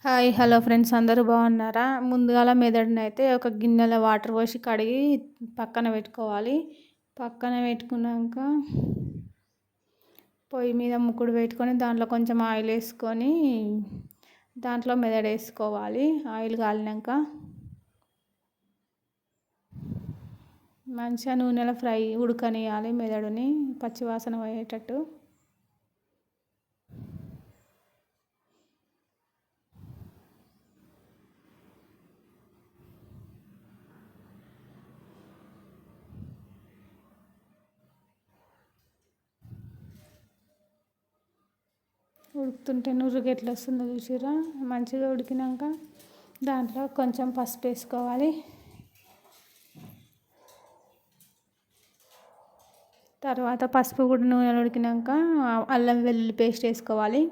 Hi hello friends, అందరూ బాగున్నారా? ముందుగాల మెదడునైతే ఒక గిన్నెలో వాటర్ పోసి కడిగి పక్కన పెట్టుకోవాలి. పక్కన పెట్టుకున్నాక పొయ్యి మీద ముక్కుడు పెట్టుకొని దాంట్లో కొంచెం ఆయిల్ వేసుకొని దాంట్లో మెదడు వేసుకోవాలి. ఆయిల్ కాలినాక మంచిగా నూనెలో ఉడకనియాలి మెదడుని పచ్చివాసన పోయేటట్టు. ఉడుకుతుంటే నురుగు ఎట్లా వస్తుందో చూసిరా? మంచిగా ఉడికినాక దాంట్లో కొంచెం పసుపు వేసుకోవాలి. తర్వాత పసుపు కూడా నూనెలో ఉడికినాక అల్లం వెల్లుల్లి పేస్ట్ వేసుకోవాలి.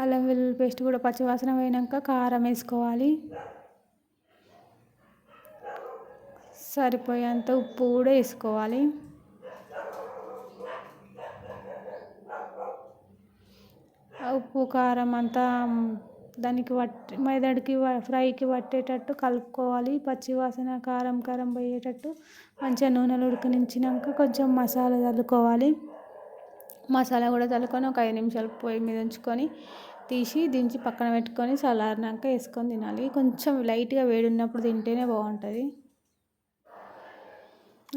అల్లం వెల్లుల్లి పేస్ట్ కూడా పచ్చివాసన పోయినాక కారం వేసుకోవాలి. సరిపోయేంత ఉప్పు కూడా వేసుకోవాలి. ఉప్పు కారం అంతా దానికి మెదడుకి ఫ్రైకి పట్టేటట్టు కలుపుకోవాలి. పచ్చివాసన కారం కారం పోయేటట్టు మంచిగా నూనెలో ఉడకనించినాక కొంచెం మసాలా చల్లుకోవాలి. మసాలా కూడా చల్లుకొని ఒక 5 నిమిషాలు పొయ్యి మీద ఉంచుకొని తీసి దించి పక్కన పెట్టుకొని చల్లారినాక వేసుకొని తినాలి. కొంచెం లైట్గా వేడి ఉన్నప్పుడు తింటేనే బాగుంటుంది.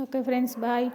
Okay friends, bye.